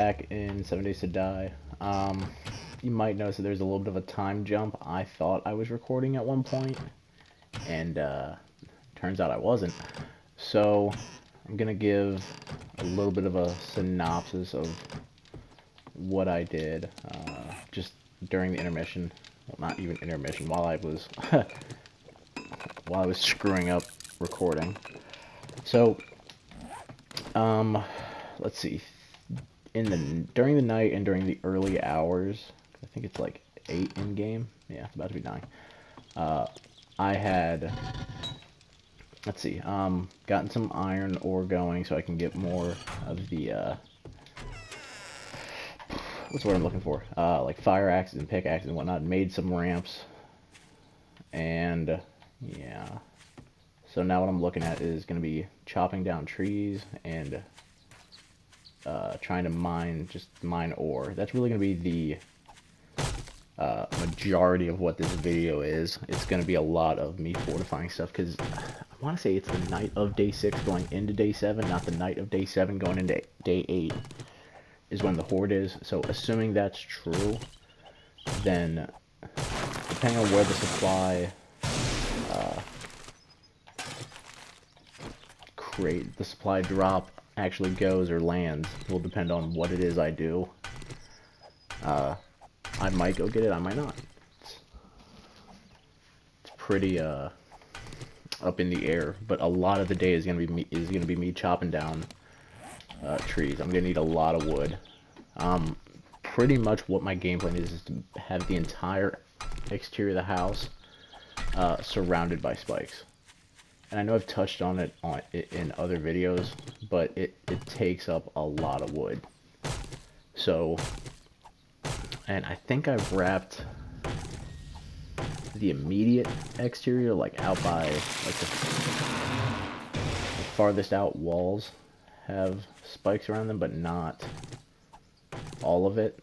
Back in 7 Days to Die. You might notice that there's a little bit of a time jump. I thought I was recording at one point, and turns out I wasn't. So I'm gonna give a little bit of a synopsis of what I did just during the intermission. Well, not even intermission. While I was while I was screwing up recording. So let's see. During the night and during the early hours, I think it's like 8 in game. Yeah, it's about to be 9. I had, let's see, gotten some iron ore going so I can get more of the what's the word I'm looking for? Like fire axes and pickaxes and whatnot. Made some ramps, and yeah. So now what I'm looking at is going to be chopping down trees and trying to mine ore. That's really going to be the majority of what this video is. It's going to be a lot of me fortifying stuff, because I want to say it's the night of day 6 going into day 7, not the night of day 7 going into day 8 is when the horde is. So assuming that's true, then depending on where the supply drop actually goes or lands will depend on what it is I do. I might go get it, I might not. It's pretty up in the air, but a lot of the day is gonna be me chopping down trees. I'm gonna need a lot of wood. Pretty much what my game plan is to have the entire exterior of the house surrounded by spikes. And I know I've touched on it in other videos, but it takes up a lot of wood. So, and I think I've wrapped the immediate exterior, like out by like the farthest out walls have spikes around them, but not all of it.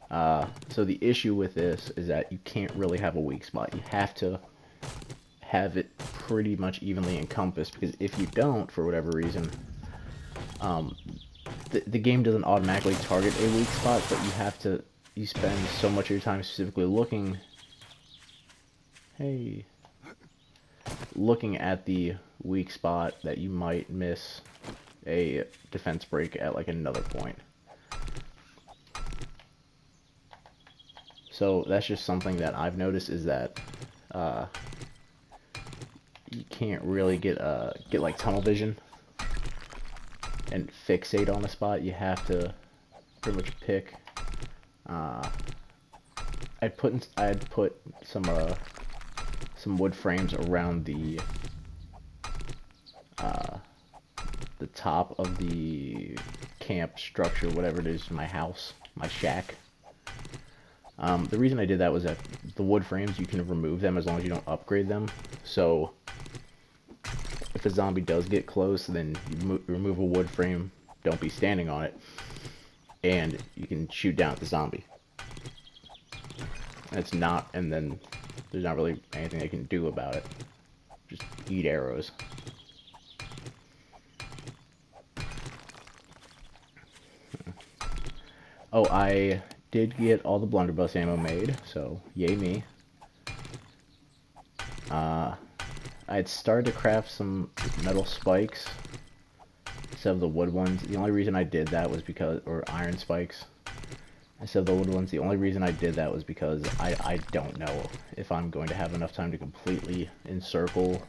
So the issue with this is that you can't really have a weak spot. You have to have it pretty much evenly encompassed, because if you don't, for whatever reason, the game doesn't automatically target a weak spot, but you spend so much of your time specifically looking at the weak spot that you might miss a defense break at like another point. So that's just something that I've noticed, is that you can't really get like tunnel vision and fixate on a spot. You have to pretty much pick. I'd put some wood frames around the top of the camp structure, whatever it is, my house, my shack. The reason I did that was that the wood frames, you can remove them as long as you don't upgrade them. So if a zombie does get close, then you remove a wood frame, don't be standing on it, and you can shoot down at the zombie. And then there's not really anything they can do about it. Just eat arrows. Oh, I did get all the blunderbuss ammo made, so yay me. I had started to craft some metal spikes instead of the wood ones. The only reason I did that was because, or iron spikes instead of the wood ones. The only reason I did that was because I don't know if I'm going to have enough time to completely encircle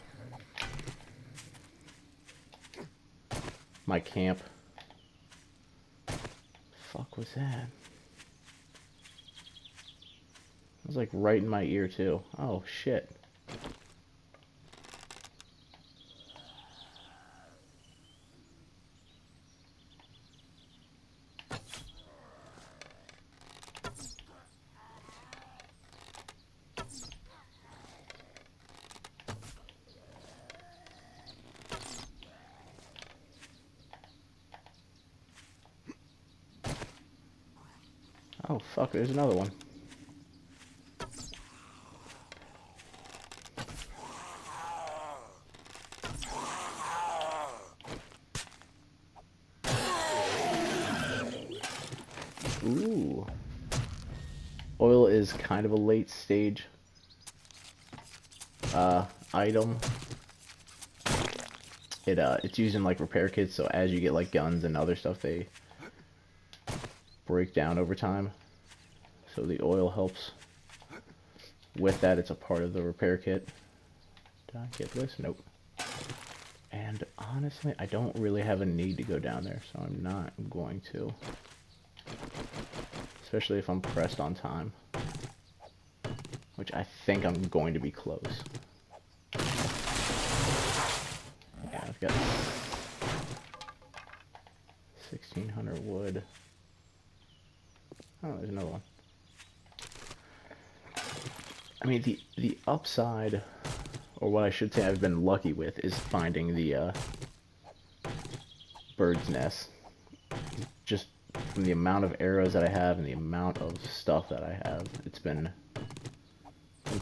my camp. Fuck was that? It was like right in my ear too. Oh shit. Oh fuck, there's another one. Ooh. Oil is kind of a late stage item. It's used in like repair kits, so as you get like guns and other stuff, they break down over time. So the oil helps with that. It's a part of the repair kit. Did I get this? Nope. And honestly, I don't really have a need to go down there, so I'm not going to. Especially if I'm pressed on time. Which I think I'm going to be close. Yeah, I've got 1,600 wood. Oh, there's another one. I mean, the upside, or what I should say I've been lucky with, is finding the bird's nest. Just from the amount of arrows that I have and the amount of stuff that I have, it's been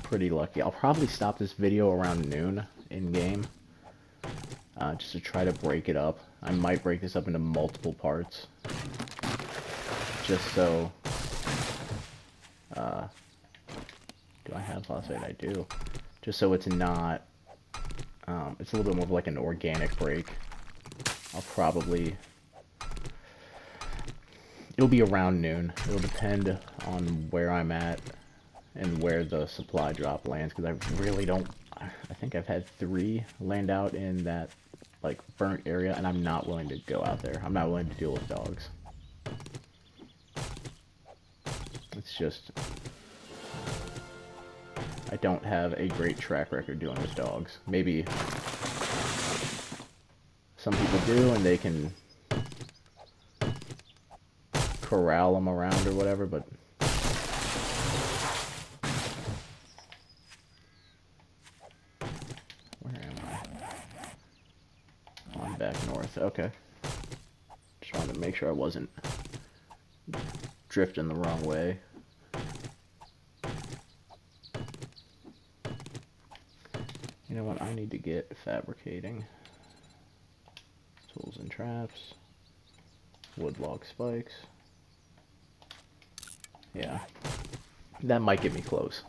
pretty lucky. I'll probably stop this video around noon in-game, just to try to break it up. I might break this up into multiple parts, just so... do I have phosphate? I do. Just so it's not... it's a little bit more of like an organic break. I'll probably... It'll be around noon. It'll depend on where I'm at and where the supply drop lands, because I really don't... I think I've had 3 land out in that like burnt area, and I'm not willing to go out there. I'm not willing to deal with dogs. It's just... I don't have a great track record dealing with dogs. Maybe some people do, and they can corral them around or whatever, but where am I? I'm back north. Okay. Just wanted to make sure I wasn't drifting the wrong way. You know what? I need to get fabricating. Tools and traps. Wood log spikes. Yeah. That might get me close.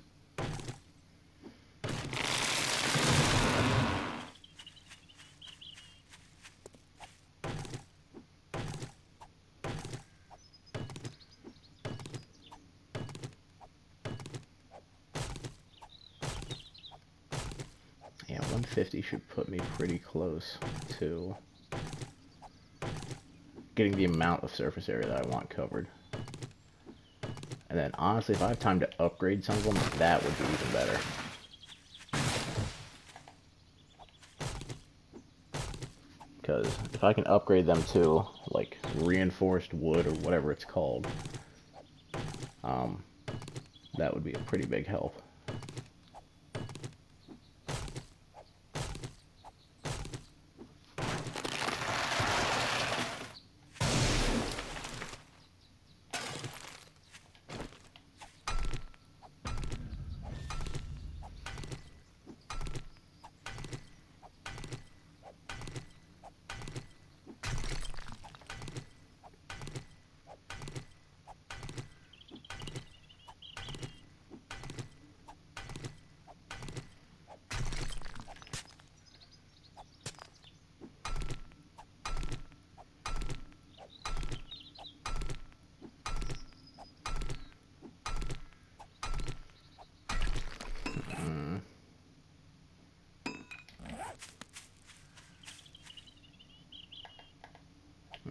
Yeah, 150 should put me pretty close to getting the amount of surface area that I want covered. And then honestly, if I have time to upgrade some of them, that would be even better. Because if I can upgrade them to like reinforced wood or whatever it's called, that would be a pretty big help.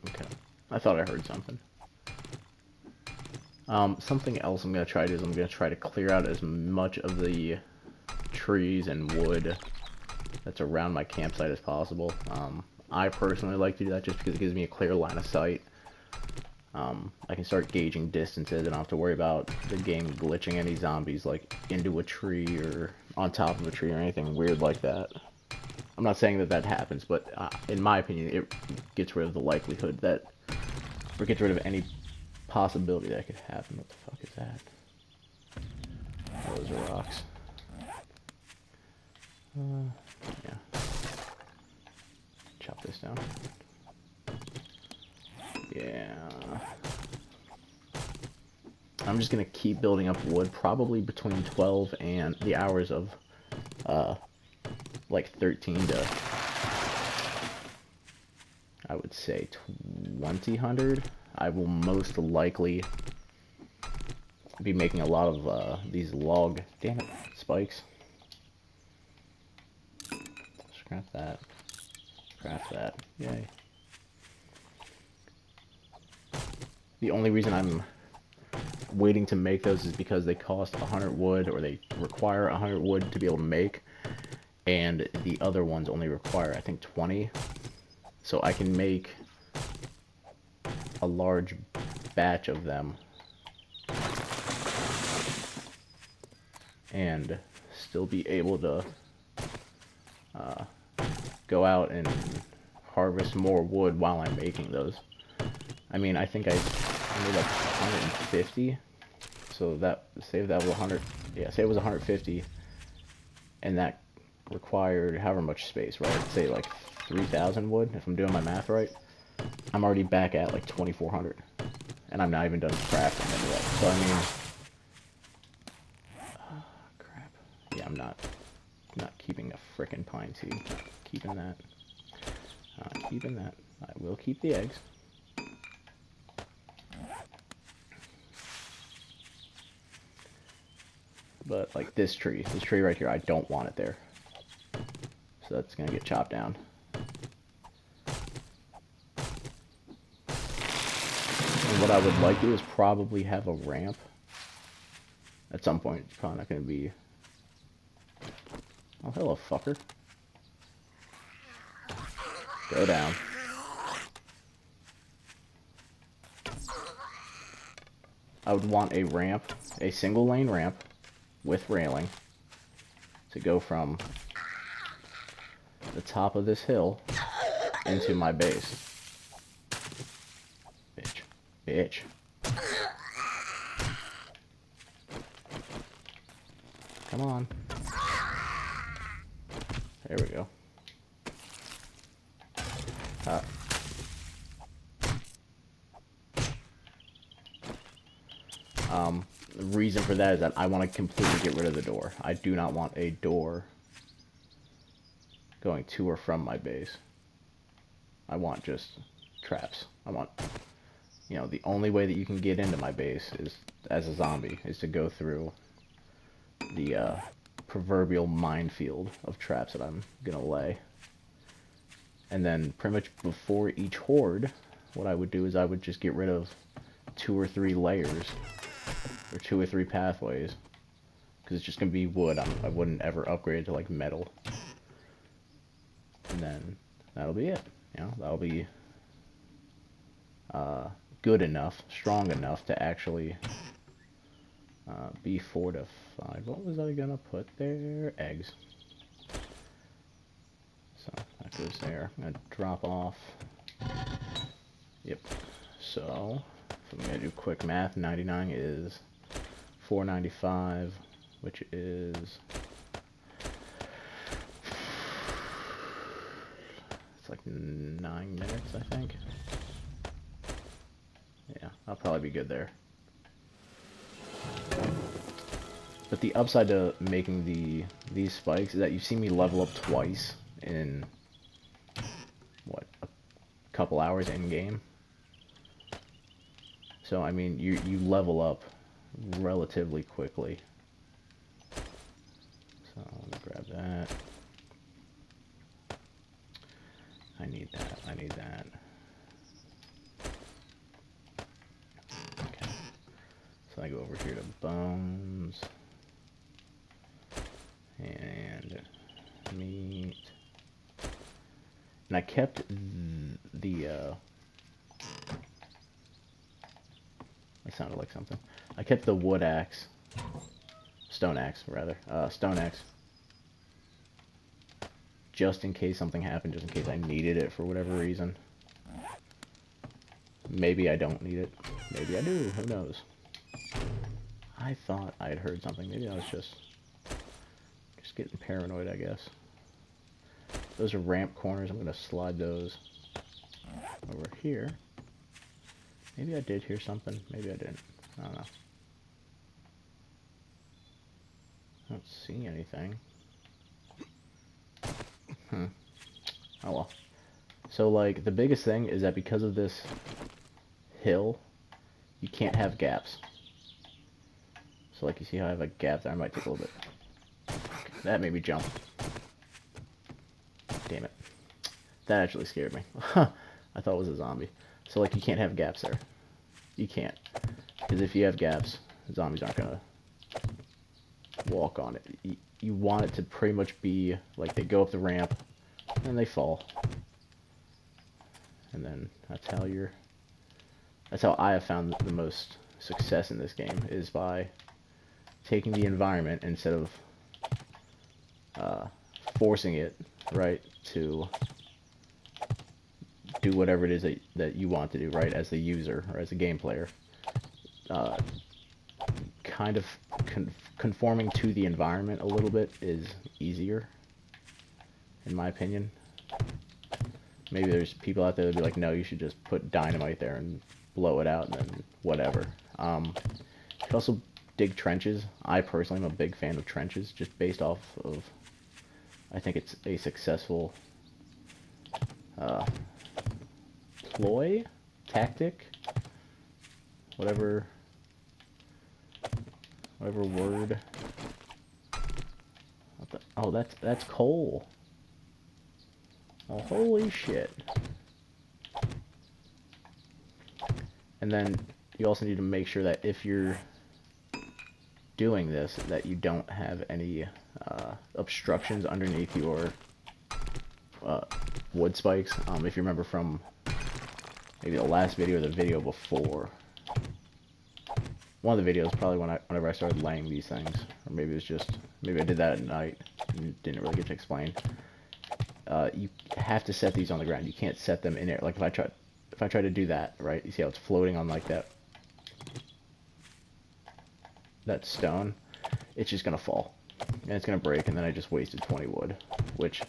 Okay. I thought I heard something. Something else I'm going to try to do is I'm going to try to clear out as much of the trees and wood that's around my campsite as possible. I personally like to do that just because it gives me a clear line of sight. I can start gauging distances and I don't have to worry about the game glitching any zombies like into a tree or on top of a tree or anything weird like that. I'm not saying that that happens, but in my opinion, it gets rid of the likelihood that, or gets rid of any possibility that could happen. What the fuck is that? Those are rocks. Yeah. Chop this down. Yeah. I'm just going to keep building up wood, probably between 12 and the hours of, like 13 to, I would say 2000. I will most likely be making a lot of these log, damn it, spikes. Scrap that. Craft that. Yay. The only reason I'm waiting to make those is because they cost 100 wood, or they require 100 wood to be able to make, and the other ones only require, I think, 20. So I can make a large batch of them and still be able to go out and harvest more wood while I'm making those. I mean, I think I made like 150, so that, say that was 100, yeah, say it was 150, and that required however much space, right? Say like 3,000 wood, if I'm doing my math right. I'm already back at like 2,400, and I'm not even done crafting any yet. So I mean, crap. Yeah, I'm not keeping a frickin' pine seed. Not keeping that. Not keeping that. I will keep the eggs. But like this tree right here, I don't want it there. So that's gonna get chopped down. And what I would like to do is probably have a ramp at some point. It's probably not gonna be. Oh, hello, fucker. Go down. I would want a ramp, a single lane ramp with railing to go from the top of this hill into my base. Bitch. Bitch. Come on. There we go. The reason for that is that I want to completely get rid of the door. I do not want a door going to or from my base. I want just traps. I want, you know, the only way that you can get into my base is as a zombie, is to go through the proverbial minefield of traps that I'm gonna lay. And then pretty much before each horde, what I would do is I would just get rid of 2 or 3 layers, or 2 or 3 pathways, because it's just gonna be wood. I wouldn't ever upgrade to like metal. And then that'll be it. You know, that'll be good enough, strong enough to actually be fortified. What was I gonna put there? Eggs. So that goes there. I'm gonna drop off. Yep. So if I'm gonna do quick math, 99 is 495, which is it's like 9 minutes, I think. Yeah, I'll probably be good there. But the upside to making these spikes is that you see me level up twice in what, a couple hours in game. So I mean, you level up relatively quickly. So let me grab that. I need that. I need that. Okay. So I go over here to bones and meat. And I kept the that sounded like something. I kept the wood axe, stone axe rather, stone axe, just in case something happened, just in case I needed it for whatever reason. Maybe I don't need it. Maybe I do. Who knows? I thought I had heard something. Maybe I was just getting paranoid, I guess. Those are ramp corners. I'm going to slide those over here. Maybe I did hear something. Maybe I didn't. I don't know. don't see anything. Oh well. So, like, the biggest thing is that because of this hill, you can't have gaps. So, like, you see how I have a gap there? I might take a little bit. That made me jump. Damn it. That actually scared me. I thought it was a zombie. So, like, you can't have gaps there. You can't. Because if you have gaps, zombies aren't going to walk on it. You want it to pretty much be, like, they go up the ramp, and they fall. And then that's how I have found the most success in this game, is by taking the environment instead of forcing it, right, to do whatever it is that you want to do, right, as the user or as a game player. Kind of conforming to the environment a little bit is easier, in my opinion. Maybe there's people out there that be like, no, you should just put dynamite there and blow it out and then whatever. You could also dig trenches. I personally am a big fan of trenches, just based off of, I think it's a successful ploy, tactic, whatever word. Oh, that's coal. Oh, holy shit. And then you also need to make sure that if you're doing this, that you don't have any obstructions underneath your wood spikes. If you remember from maybe the last video or the video before, one of the videos, probably whenever I started laying these things, or maybe it was just, maybe I did that at night and didn't really get to explain. You have to set these on the ground. You can't set them in air. Like if I try to do that, right? You see how it's floating on like that stone? It's just gonna fall and it's gonna break, and then I just wasted 20 wood, which,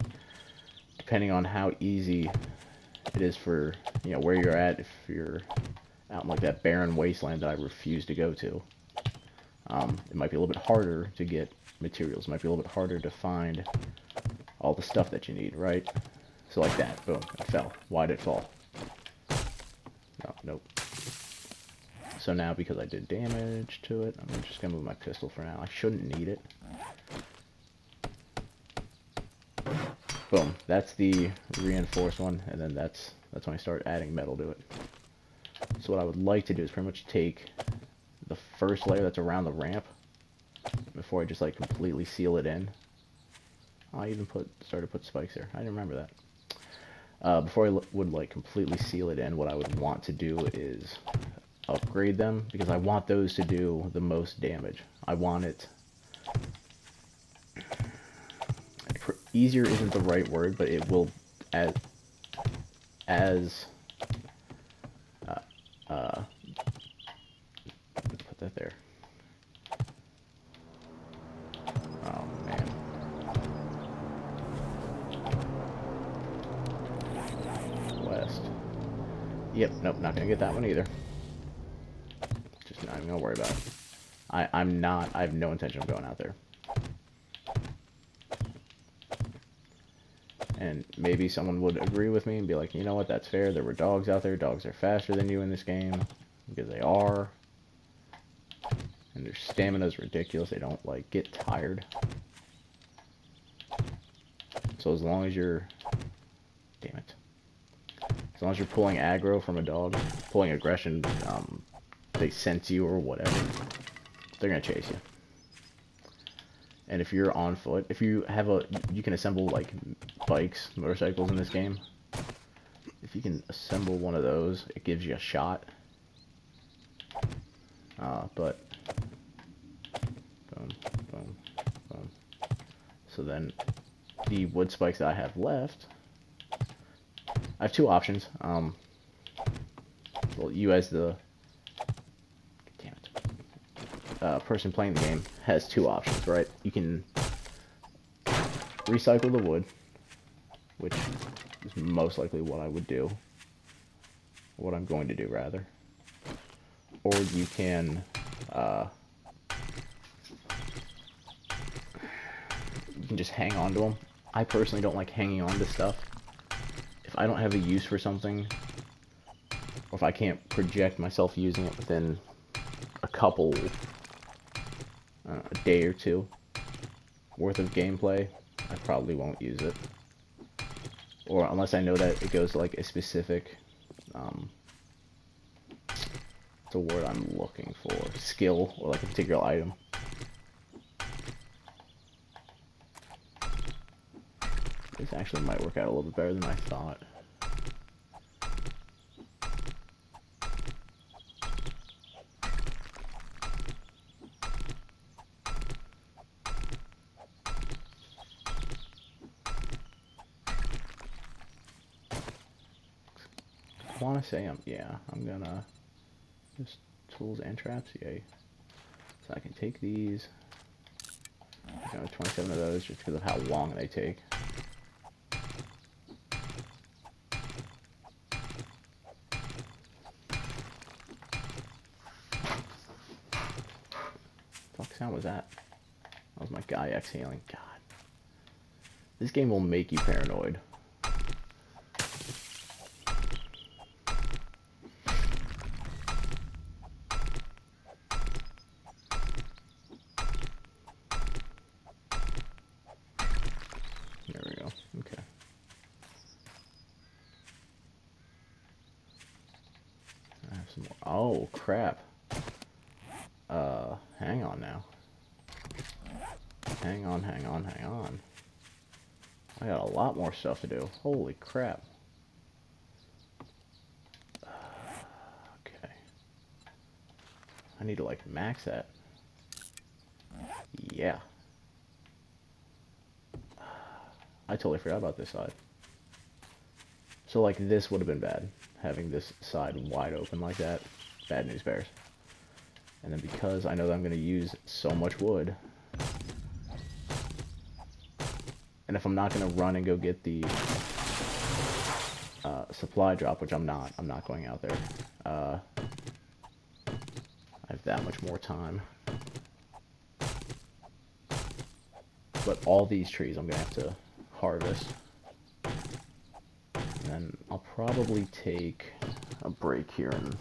depending on how easy it is for, you know, where you're at, if you're out in like that barren wasteland that I refuse to go to, it might be a little bit harder to get materials. It might be a little bit harder to find all the stuff that you need, right? So like that, boom, it fell. Why did it fall? No, nope. So now, because I did damage to it, I'm just gonna move my pistol for now. I shouldn't need it. Boom, that's the reinforced one, and then that's when I start adding metal to it. So what I would like to do is pretty much take the first layer that's around the ramp before I just like completely seal it in. I even started to put spikes there. I didn't remember that. Before I would like completely seal it in, what I would want to do is upgrade them, because I want those to do the most damage. I want it... Easier isn't the right word, but it will let's put that there. Oh man. West. Yep, nope, not gonna get that one either. Just not even gonna worry about it. I have no intention of going out there. And maybe someone would agree with me and be like, you know what, that's fair. There were dogs out there. Dogs are faster than you in this game, because they are. And their stamina is ridiculous. They don't, like, get tired. So as long as you're... Damn it. As long as you're pulling aggro from a dog, pulling aggression, they sense you or whatever, they're going to chase you. And if you're on foot, if you have you can assemble like bikes, motorcycles in this game. If you can assemble one of those, it gives you a shot. But boom, boom, boom. So then the wood spikes that I have left, I have two options. Well, you as the person playing the game has two options, right? You can recycle the wood, which is most likely what I would do, what I'm going to do rather, or you can can just hang on to them. I personally don't like hanging on to stuff. If I don't have a use for something, or if I can't project myself using it within a day or two worth of gameplay, I probably won't use it. Or unless I know that it goes to like a specific, what's the word I'm looking for? Skill, or like a particular item. This actually might work out a little bit better than I thought. I want to say I'm gonna just tools and traps, yay. So I can take these. I got 27 of those just because of how long they take. What the fuck sound was that? That was my guy exhaling. God. This game will make you paranoid. There we go. Okay. I have some more. Oh, crap. Hang on now. Hang on. I got a lot more stuff to do. Holy crap. Okay. I need to, like, max that. Yeah. I totally forgot about this side. So, like, this would have been bad. Having this side wide open like that. Bad news bears. And then because I know that I'm going to use so much wood, and if I'm not going to run and go get the supply drop, which I'm not going out there, I have that much more time. But all these trees I'm going to have to harvest. And then I'll probably take a break here and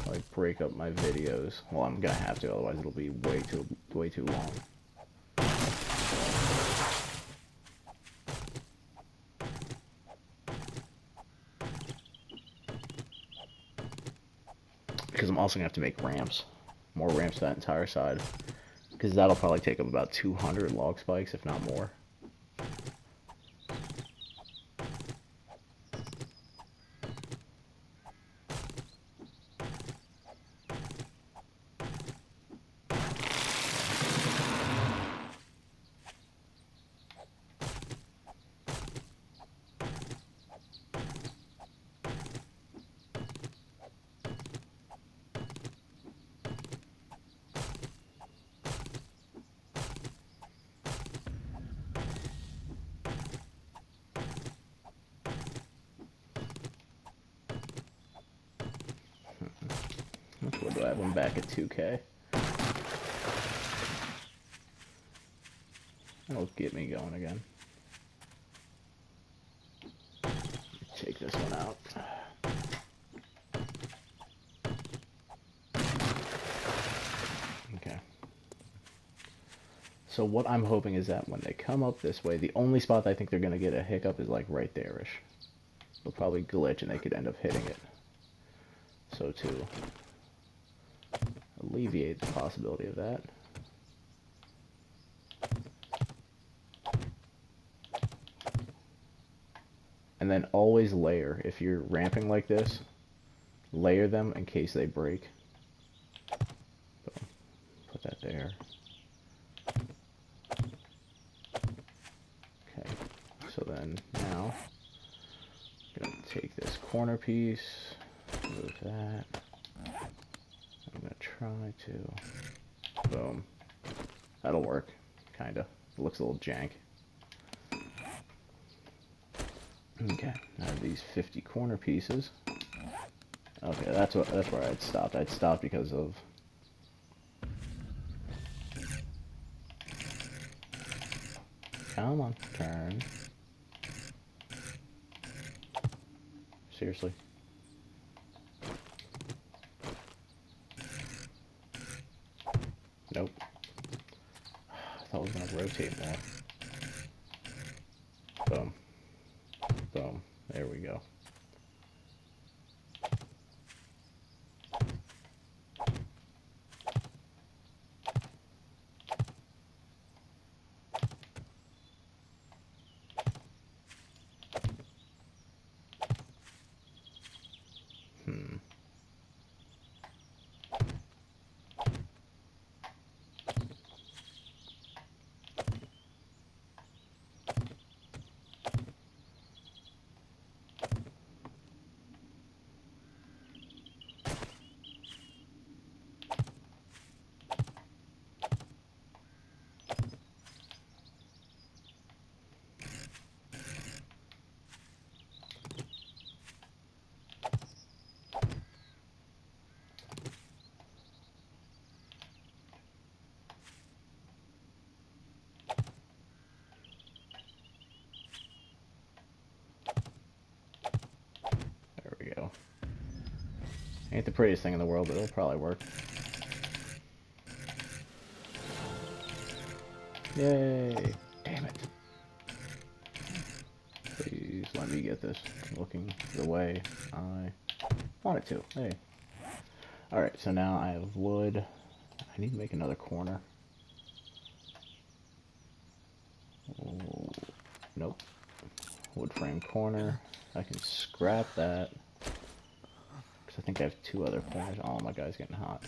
like break up my videos. Well, I'm gonna have to, otherwise it'll be way too long. Because I'm also gonna have to make ramps, more ramps to that entire side, because that'll probably take up about 200 log spikes, if not more. What do I have them back at 2K? That'll get me going again. Take this one out. Okay. So what I'm hoping is that when they come up this way, the only spot I think they're going to get a hiccup is like right there-ish. They'll probably glitch and they could end up hitting it. So to alleviate the possibility of that, and then always layer. If you're ramping like this, layer them in case they break. So, put that there. Okay, so then now I'm going to take this corner piece, move that. I'm going to try to, boom. That'll work, kind of. It looks a little jank. Okay, now these 50 corner pieces. Okay, that's where I'd stopped. I'd stopped because of Come on, turn. Seriously. Nope. I thought it was gonna rotate more. Boom. Boom. There we go. Ain't the prettiest thing in the world, but it'll probably work. Yay! Damn it. Please let me get this looking the way I want it to. Hey. Alright, so now I have wood. I need to make another corner. Oh, nope. Wood frame corner. I can scrap that. I think I have 2 other corners. Oh, my guy's getting hot.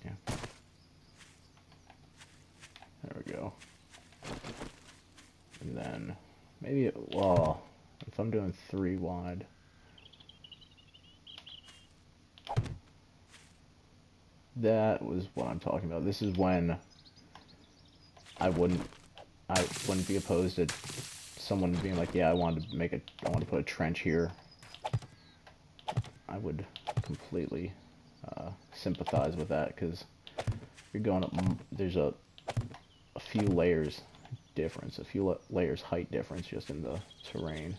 Yeah. There we go. And then maybe well, if I'm doing 3 wide, that was what I'm talking about. This is when I wouldn't be opposed to someone being like, yeah, I want to put a trench here. I would completely sympathize with that, because you're going up. There's a few layers difference, a few layers height difference just in the terrain.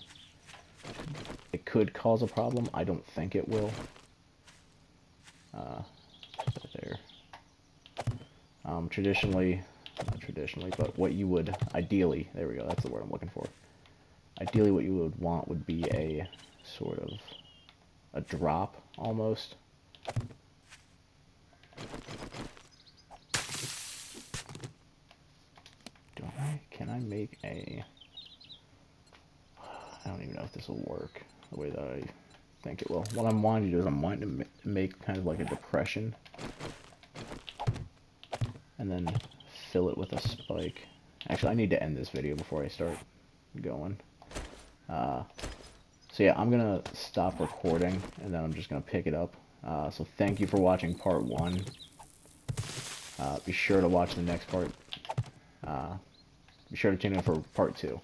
It could cause a problem. I don't think it will. There. Not traditionally, but what you would ideally, there we go, that's the word I'm looking for. Ideally what you would want would be a sort of a drop, almost. Can I make a... I don't even know if this will work the way that I think it will. What I'm wanting to do is I'm wanting to make kind of like a depression, and then fill it with a spike. Actually, I need to end this video before I start going. So yeah, I'm gonna stop recording, and then I'm just gonna pick it up. So thank you for watching part 1. Be sure to watch the next part. Be sure to tune in for part 2.